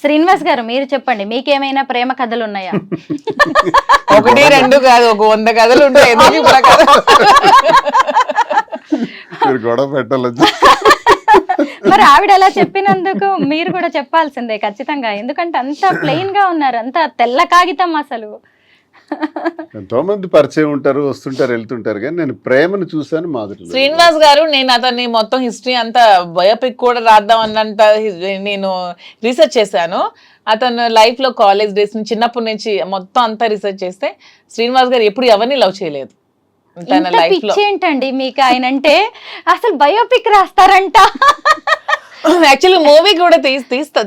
శ్రీనివాస్ గారు మీరు చెప్పండి, మీకేమైనా ప్రేమ కథలు ఉన్నాయా? ఒకటి రెండు కాదు, ఒక 100 కథలు ఉంటాయి. ఎందుకు ఇప్పుడు ఆ కథ? మీరు గొడవ పెట్టాలి. మరి ఆవిడ అలా చెప్పినందుకు మీరు కూడా చెప్పాల్సిందే ఖచ్చితంగా, ఎందుకంటే అంత ప్లెయిన్ గా ఉన్నారు, అంత తెల్ల కాగితం అసలు. ఎంతో మంది పరిచయం ఉంటారు, వస్తుంటారు, వెళ్తుంటారు, కానీ నేను ప్రేమను చూశాను మాధురి. శ్రీనివాస్ గారు, నేను అతన్ని మొత్తం హిస్టరీ అంతా బయోపిక్ కూడా రాద్దాం అన్నంత నేను రీసెర్చ్ చేశాను. అతను లైఫ్ లో కాలేజ్ డేస్ నుంచి చిన్నప్పటి నుంచి మొత్తం అంతా రీసెర్చ్ చేస్తే శ్రీనివాస్ గారు ఎప్పుడు ఎవరిని లవ్ చేయలేదు తన ఇంత లైఫ్ లో. పిచ్చి ఏంటండి మీకు ఆయన అంటే? అసలు బయోపిక్ రాస్తారంట. యాక్చువల్లీ మూవీ కూడా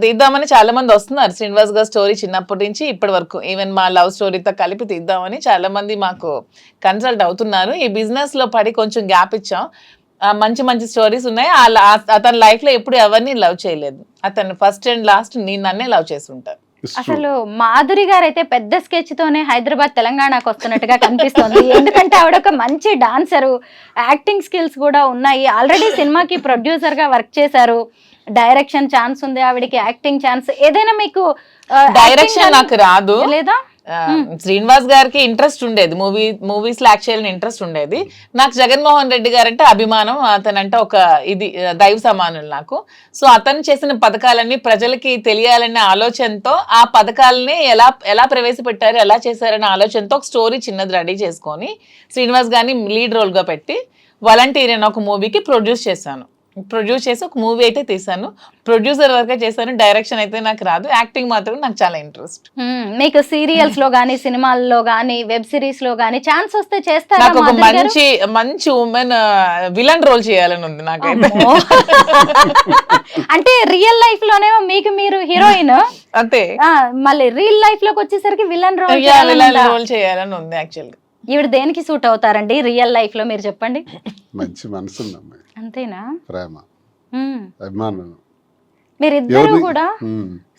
తీద్దామని చాలా మంది వస్తున్నారు. శ్రీనివాస్ గారి స్టోరీ చిన్నప్పటి నుంచి ఇప్పటి వరకు, ఈవెన్ మా లవ్ స్టోరీతో కలిపి తీద్దామని చాలా మంది మాకు కన్సల్ట్ అవుతున్నారు. ఈ బిజినెస్ లో పడి కొంచెం గ్యాప్ ఇచ్చాం. మంచి మంచి స్టోరీస్ ఉన్నాయి. అతని లైఫ్ లో ఎప్పుడు ఎవరిని లవ్ చేయలేదు. అతను ఫస్ట్ అండ్ లాస్ట్ నన్నే లవ్ చేసి ఉంటారు. అసలు మాధురి గారు అయితే పెద్ద స్కెచ్ తోనే హైదరాబాద్ తెలంగాణకు వస్తున్నట్టుగా కనిపిస్తుంది. ఎందుకంటే ఆవిడ ఒక మంచి డాన్సరు, యాక్టింగ్ స్కిల్స్ కూడా ఉన్నాయి, ఆల్రెడీ సినిమాకి ప్రొడ్యూసర్ గా వర్క్ చేశారు, డైరెక్షన్ ఛాన్స్ ఉంది ఆవిడకి, యాక్టింగ్ ఛాన్స్. ఏదైనా మీకు డైరెక్షన్ నాకు రాదు లేదా? శ్రీనివాస్ గారికి ఇంట్రెస్ట్ ఉండేది, మూవీస్ లో యాక్ట్ చేయాలని ఇంట్రెస్ట్ ఉండేది. నాకు జగన్మోహన్ రెడ్డి గారు అంటే అభిమానం, అతనంటే ఒక ఇది దైవ సమానులు నాకు. సో అతను చేసిన పథకాలన్నీ ప్రజలకి తెలియాలనే ఆలోచనతో, ఆ పథకాలని ఎలా ప్రవేశపెట్టారు, ఎలా చేశారనే ఆలోచనతో ఒక స్టోరీ చిన్నది రెడీ చేసుకొని శ్రీనివాస్ గారిని లీడ్ రోల్ గా పెట్టి వాలంటీర్ అనే ఒక మూవీకి ప్రొడ్యూస్ చేసి ఒక మూవీ అయితే తీసాను. ప్రొడ్యూసర్ వర్కే చేశాను. డైరెక్షన్ అయితే నాకు రాదు, యాక్టింగ్ మాత్రం నాకు చాలా ఇంట్రెస్ట్. మీకు సీరియల్స్ లో గానీ, సినిమాల్లో గానీ, వెబ్ సిరీస్ లో గానీ ఛాన్స్ వస్తే చేస్తారా? నాకు ఒక మంచి ఉమెన్ విలన్ రోల్ చేయాలని ఉంది నాకైతే. అంటే రియల్ లైఫ్ లోనేమో మీకు మీరు హీరోయిన్, అంతే, మళ్ళీ రియల్ లైఫ్ లోకి వచ్చేసరికి విలన్ రోల్ చేయాలని ఉంది. యాక్చువల్గా ఈవిడ దేనికి సూట్ అవుతారండి రియల్ లైఫ్ లో, మీరు చెప్పండి. మంచి మనసు ఉంది అమ్మాయి, అంతేనా? ప్రేమ, అభిమానం. మీరిద్దరూ కూడా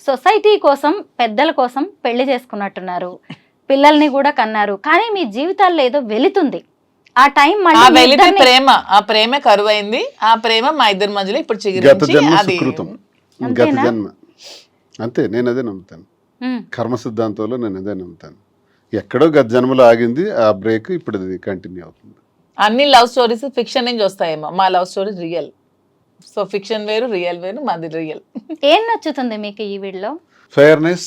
సొసైటీ కోసం, పెద్దల కోసం పెళ్లి చేసుకున్నట్టున్నారు, పిల్లల్ని కూడా కన్నారు, కానీ మీ జీవితాల్లో ఏదో వెళుతుంది. ఆ టైం ప్రేమ కరువైంది. ఆ ప్రేమ మా ఇద్దరి మధ్యలో ఇప్పుడు గత జన్మ సుకృతం, గత జన్మ. అంతే, నేను అదే నమ్ముతాను. కర్మ సిద్ధాంతంలో నేను అదే నమ్ముతాను. ఎక్కడో గత జన్మలో ఆగింది, ఆ బ్రేక్ ఇప్పుడు అది కంటిన్యూ అవుతుంది. అన్ని లవ్ స్టోరీస్ ఫిక్షన్ నుంచి వస్తాయేమో, మా love story real. So fiction వేరు, రియల్ వేరు, మాది రియల్. ఏం నచ్చుతుంది మీకు ఈ వీడియోలో? ఫెయిర్నెస్,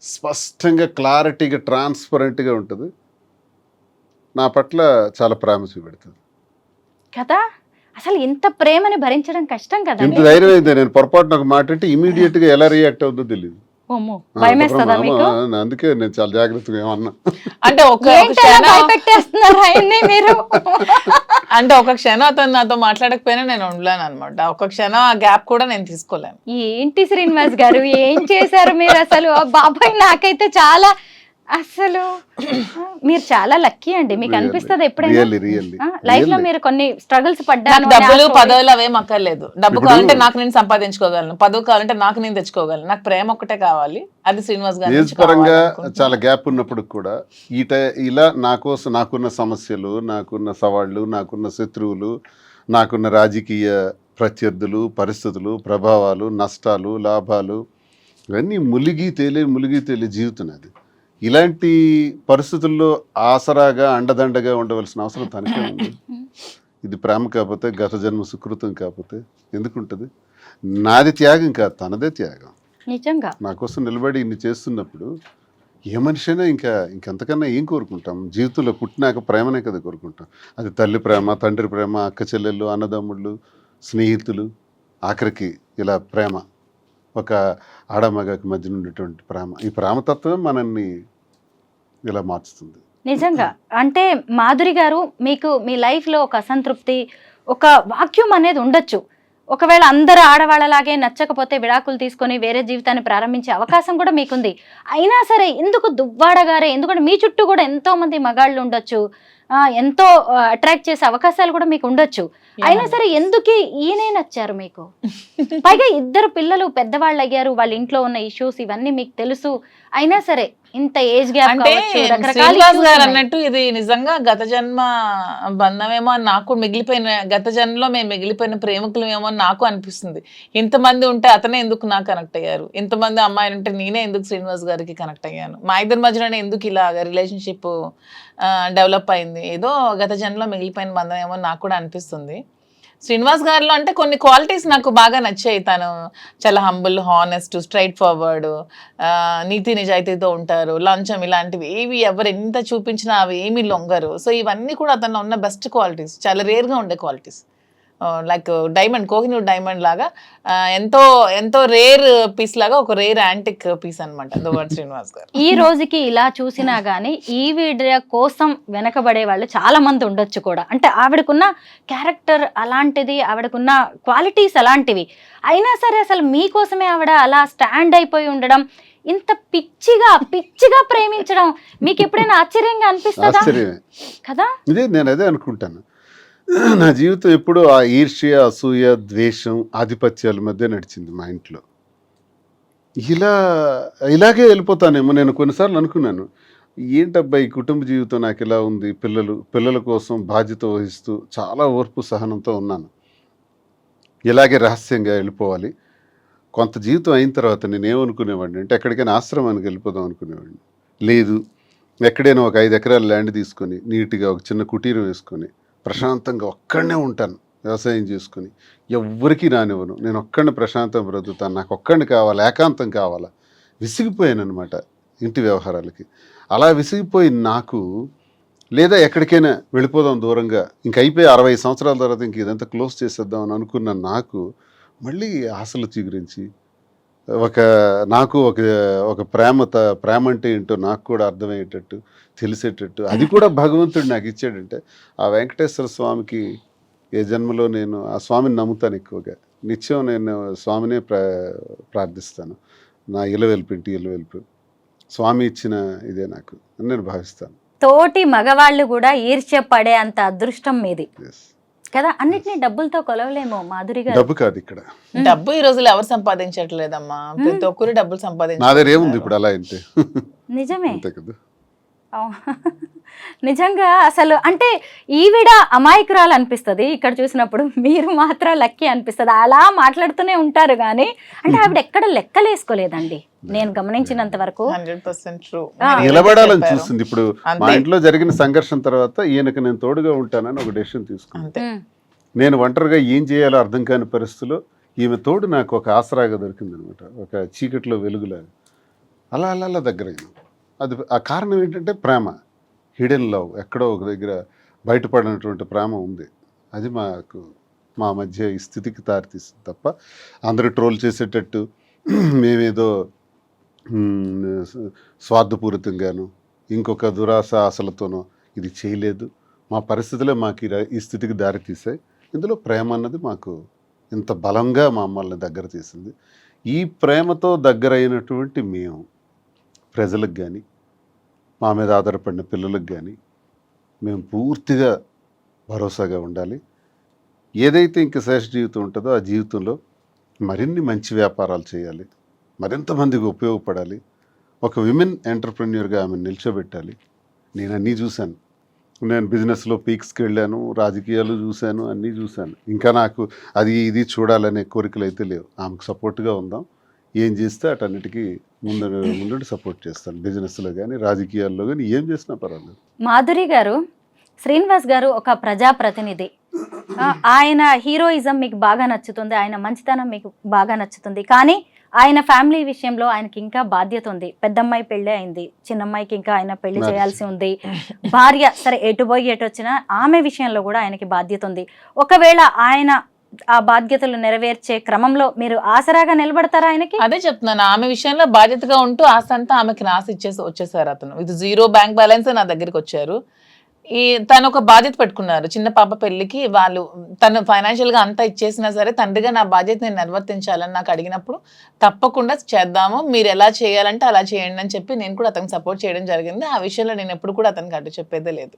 స్పష్టంగా, క్లారిటీగా, ట్రాన్స్పరెంట్గా ఉంటుంది. నా పట్ల చాలా ప్రేమ చూపెడుతుంది కదా. అసలు ఇంత ప్రేమని భరించడం కష్టం కదా. ఇంత ధైర్యం అయితే నేను పొరపాటున ఒక మాట అంటే ఇమీడియట్ గా ఎలా రియాక్ట్ అవుతుందో తెలియదు. అందుకే నేను చాలా జాగ్రత్తగా ఏమన్నా అంటే ఒక క్షణం అతను నాతో మాట్లాడకపోయినా నేను ఉండలేను అనమాట. ఒక క్షణం ఆ గ్యాప్ కూడా నేను తీసుకోలేను. ఏంటి శ్రీనివాస్ గారు ఏం చేశారు మీరు అసలు? బాబాయ్, నాకైతే చాలా, అసలు మీరు చాలా లక్కీ అండి. మీకు అనిపిస్తుంది ఎప్పుడైనా లైఫ్ లో మీరు కొన్ని స్ట్రగుల్స్ పడ్డారు? డబ్బులు పదవులు అవేం అక్కర్లేదు. డబ్బు కావాలంటే నాకు నేను సంపాదించుకోగలను, పదవి కావాలంటే నాకు నేను తెచ్చుకోగలను. నాకు ప్రేమ ఒక్కటే కావాలి, అది శ్రీనివాస్ గారు. పరంగా చాలా గ్యాప్ ఉన్నప్పుడు కూడా ఇలా నా కోసం, నాకున్న సమస్యలు, నాకున్న సవాళ్లు, నాకున్న శత్రువులు, నాకున్న రాజకీయ ప్రత్యర్థులు, పరిస్థితులు, ప్రభావాలు, నష్టాలు, లాభాలు, ఇవన్నీ ములిగి తేలి జీవితం. అది ఇలాంటి పరిస్థితుల్లో ఆసరాగా, అండదండగా ఉండవలసిన అవసరం తనకే ఉంది. ఇది ప్రేమ కాకపోతే, గత జన్మ సుకృతం కాకపోతే ఎందుకుంటుంది? నాది త్యాగం కాదు, తనదే త్యాగం. నిజంగా నా కోసం నిలబడి ఇన్ని చేస్తున్నప్పుడు ఏ మనిషి అయినా ఇంకెంతకన్నా ఏం కోరుకుంటాం? జీవితంలో పుట్టినాక ప్రేమనే కదా కోరుకుంటాం. అది తల్లి ప్రేమ, తండ్రి ప్రేమ, అక్క చెల్లెళ్ళు, అన్నదమ్ముళ్ళు, స్నేహితులు, ఆఖరికి ఇలా ప్రేమ, ఒక ఆడమగకి మధ్య ఉన్నటువంటి ప్రేమ. ఈ ప్రేమతత్వం మనల్ని ఇలా మార్చుతుంది. నిజంగా. అంటే మాధురి గారు, మీకు మీ లైఫ్ లో ఒక అసంతృప్తి, ఒక వాక్యూమ్ అనేది ఉండొచ్చు. ఒకవేళ అందరు ఆడవాళ్ళలాగే నచ్చకపోతే విడాకులు తీసుకొని వేరే జీవితాన్ని ప్రారంభించే అవకాశం కూడా మీకుంది. అయినా సరే ఎందుకు దువ్వాడ గారే? ఎందుకంటే మీ చుట్టూ కూడా ఎంతో మంది మగాళ్ళు ఉండొచ్చు, ఎంతో అట్రాక్ట్ చేసే అవకాశాలు కూడా మీకు ఉండొచ్చు. అయినా సరే ఎందుకు ఈయనే నచ్చారు మీకు? పైగా ఇద్దరు పిల్లలు పెద్దవాళ్ళు అయ్యారు, వాళ్ళ ఇంట్లో ఉన్న ఇష్యూస్ ఇవన్నీ మీకు తెలుసు. అయినా సరే ఇంత ఏజ్ గ్యాప్ అంటే కావచ్చు, రకరకాల శ్రీనివాస్ issues గారు ఉన్నాయి. అన్నట్టు ఇది నిజంగా గత జన్మ బంధమేమో అని నాకు మిగిలిపోయిన, గత జన్మలో మేము మిగిలిపోయిన ప్రేమికులమేమో అని నాకు అనిపిస్తుంది. ఇంతమంది ఉంటే అతనే ఎందుకు నాకు కనెక్ట్ అయ్యారు, ఇంతమంది అమ్మాయిలు ఉంటే నేనే ఎందుకు శ్రీనివాస్ గారికి కనెక్ట్ అయ్యాను, మా ఇద్దరి మధ్యలోనే ఎందుకు ఇలా రిలేషన్షిప్ డెవలప్ అయింది, ఏదో గత జన్మలో మిగిలిపోయిన బంధం ఏమో నాకు కూడా అనిపిస్తుంది. శ్రీనివాస్ గారిలో అంటే కొన్ని క్వాలిటీస్ నాకు బాగా నచ్చాయి. తను చాలా హంబుల్, హానెస్ట్, స్ట్రైట్ ఫార్వర్డ్, నీతి నిజాయితీతో ఉంటారు. లంచం ఇలాంటివి ఏవి ఎవరు ఎంత చూపించినా అవి ఏమీ లొంగరు. సో ఇవన్నీ కూడా అతను ఉన్న బెస్ట్ క్వాలిటీస్, చాలా రేర్గా ఉండే qualities. Like diamond, Kohinoor diamond లాగా ఎంతో ఎంతో రేర్ పీస్ లాగా, ఒక రేర్ యాంటిక్ పీస్ అనమాట శ్రీనివాస్ గారు. ఈ రోజుకి ఇలా చూసినా గానీ ఈవిడ కోసం వెనకబడే వాళ్ళు చాలా మంది ఉండొచ్చు కూడా. అంటే ఆవిడకున్న క్యారెక్టర్ అలాంటిది, ఆవిడకున్న క్వాలిటీస్ అలాంటివి, అయినా సరే అసలు మీకోసమే ఆవిడ అలా స్టాండ్ అయిపోయి ఉండడం, ఇంత పిచ్చిగా ప్రేమించడం మీకు ఎప్పుడైనా ఆశ్చర్యంగా అనిపిస్తుందా? ఆశ్చర్యమే కదా. నేను అదే అనుకుంటాను. నా జీవితం ఎప్పుడూ ఆ ఈర్ష్య, అసూయ, ద్వేషం, ఆధిపత్యాల మధ్య నడిచింది మా ఇంట్లో. ఇలాగే వెళ్ళిపోతానేమో. నేను కొన్నిసార్లు అనుకున్నాను, ఏంటబ్బా ఈ కుటుంబ జీవితం నాకు ఇలా ఉంది, పిల్లల కోసం బాధ్యత వహిస్తూ చాలా ఓర్పు సహనంతో ఉన్నాను, ఇలాగే రహస్యంగా వెళ్ళిపోవాలి. కొంత జీవితం అయిన తర్వాత నేను ఏమనుకునేవాడిని అంటే ఎక్కడికైనా ఆశ్రమానికి వెళ్ళిపోదాం అనుకునేవాడిని. లేదు, ఎక్కడైనా ఒక 5 ఎకరాల ల్యాండ్ తీసుకొని నీట్గా ఒక చిన్న కుటీరం వేసుకొని ప్రశాంతంగా ఒక్కడనే ఉంటాను, వ్యవసాయం చేసుకుని ఎవ్వరికీ రానివ్వను, నేను ఒక్కడిని ప్రశాంతంగా బ్రతుకుతాను, నాకు ఒక్కడిని కావాలి, ఏకాంతం కావాలా. విసిగిపోయాను అనమాట ఇంటి వ్యవహారాలకి. అలా విసిగిపోయి నాకు, లేదా ఎక్కడికైనా వెళ్ళిపోదాం దూరంగా, ఇంక అయిపోయి 60 సంవత్సరాల తర్వాత ఇంక ఇదంతా క్లోజ్ చేసేద్దాం అని అనుకున్న నాకు మళ్ళీ ఆశలు చిగురించి నాకు ఒక ప్రేమ అంటే ఏంటో నాకు కూడా అర్థమయ్యేటట్టు, తెలిసేటట్టు, అది కూడా భగవంతుడు నాకు ఇచ్చాడంటే ఆ వెంకటేశ్వర స్వామికి ఏ జన్మలో నేను ఆ స్వామిని నమ్ముతాను ఎక్కువగా. నిత్యం నేను స్వామినే ప్రార్థిస్తాను. నా ఇలవెల్పు స్వామి ఇచ్చిన ఇదే నాకు అని నేను భావిస్తాను. తోటి మగవాళ్ళు కూడా ఈర్ష్య పడే అంత అదృష్టం మీది కదా. అన్నిటినీ డబ్బులతో కొలవలేమో మాధురి గారు. డబ్బు కాదు ఇక్కడ, డబ్బు ఈ రోజుల్లో ఎవరు సంపాదించట్లేదమ్మా, ప్రతి ఒక్కరు డబ్బులు సంపాదించారు. నా దగ్గర ఏముంది ఇప్పుడు అలా అంటే. నిజమే అంతే కదా. నిజంగా అసలు అంటే ఈవిడ అమాయకురాలు అనిపిస్తుంది ఇక్కడ చూసినప్పుడు, మీరు మాత్రం లక్కీ అనిపిస్తుంది. అలా మాట్లాడుతూనే ఉంటారు కానీ అంటే ఆవిడ ఎక్కడ లెక్కలేసుకోలేదండి నేను గమనించినంత వరకు. 100% true. నిలబడాలని చూస్తుంది. ఇప్పుడు మా ఇంట్లో జరిగిన సంఘర్షణ తర్వాత ఈయనకు నేను తోడుగా ఉంటానని ఒక డెసిషన్ తీసుకున్నాను. నేను ఒంటరిగా ఏం చేయాలో అర్థం కాని పరిస్థితిలో ఈమె తోడు నాకు ఒక ఆసరాగా దొరికింది అనమాట, ఒక చీకట్లో వెలుగులాగా. అలా దగ్గరైంది. అది ఆ కారణం ఏంటంటే ప్రేమ, హిడెన్ లవ్, ఎక్కడో ఒక దగ్గర బయటపడినటువంటి ప్రేమ ఉంది. అది మా మధ్య ఈ స్థితికి దారితీస్తుంది తప్ప అందరూ ట్రోల్ చేసేటట్టు మేమేదో స్వార్థపూరితంగాను ఇంకొక దురాశ ఆశలతోనో ఇది చేయలేదు. మా పరిస్థితులే మాకు ఈ స్థితికి దారితీసాయి. ఇందులో ప్రేమ అన్నది మాకు ఇంత బలంగా మమ్మల్ని దగ్గర తీసింది. ఈ ప్రేమతో దగ్గరైనటువంటి మేము ప్రజలకు కానీ, మా మీద ఆధారపడిన పిల్లలకు కానీ మేము పూర్తిగా భరోసాగా ఉండాలి. ఏదైతే ఇంక శేష జీవితం ఉంటుందో ఆ జీవితంలో మరిన్ని మంచి వ్యాపారాలు చేయాలి, మరింతమందికి ఉపయోగపడాలి, ఒక విమెన్ ఎంటర్ప్రెన్యూర్గా ఆమె నిల్చోబెట్టాలి. నేను అన్నీ చూశాను. నేను బిజినెస్లో పీక్స్కి వెళ్ళాను, రాజకీయాలు చూశాను, అన్నీ చూశాను. ఇంకా నాకు అది ఇది చూడాలనే కోరికలు అయితే లేవు. ఆమెకు సపోర్ట్గా ఉందాం, ఏం చేస్తే అటన్నిటికీ ముందు సపోర్ట్ చేస్తాను. బిజినెస్లో కానీ రాజకీయాల్లో కానీ ఏం చేసినా పర్వాలేదు. మాధురి గారు, శ్రీనివాస్ గారు ఒక ప్రజాప్రతినిధి. ఆయన హీరోయిజం మీకు బాగా నచ్చుతుంది, ఆయన మంచితనం మీకు బాగా నచ్చుతుంది. కానీ ఆయన ఫ్యామిలీ విషయంలో ఆయనకి ఇంకా బాధ్యత ఉంది. పెద్దమ్మాయి పెళ్ళి అయింది, చిన్నమ్మాయికి ఇంకా ఆయన పెళ్లి చేయాల్సి ఉంది. భార్య సరే ఎటు పోయి ఎటు వచ్చినా ఆమె విషయంలో కూడా ఆయనకి బాధ్యత ఉంది. ఒకవేళ ఆయన ఆ బాధ్యతలు నెరవేర్చే క్రమంలో మీరు ఆసరాగా నిలబడతారా ఆయనకి? అదే చెప్తున్నాను, ఆమె విషయంలో బాధ్యతగా ఉంటూ ఆస్తంతా ఆమెకి రాసి వచ్చేసారు. అతను ఇది 0 బ్యాంక్ బ్యాలెన్స్ నా దగ్గరికి వచ్చారు. తను ఒక బాధ్యత పెట్టుకున్నారు. చిన్న పాప పెళ్లికి తను ఫైనాన్షియల్ గా అంతా ఇచ్చేసినా సరే తండ్రిగా నా బాధ్యత నేను నిర్వర్తించాలని నాకు అడిగినప్పుడు తప్పకుండా చేద్దాము, మీరు ఎలా చేయాలంటే అలా చేయండి అని చెప్పి నేను కూడా అతనికి సపోర్ట్ చేయడం జరిగింది. ఆ విషయంలో నేను ఎప్పుడు కూడా అతనికి అడ్డు చెప్పేదే లేదు.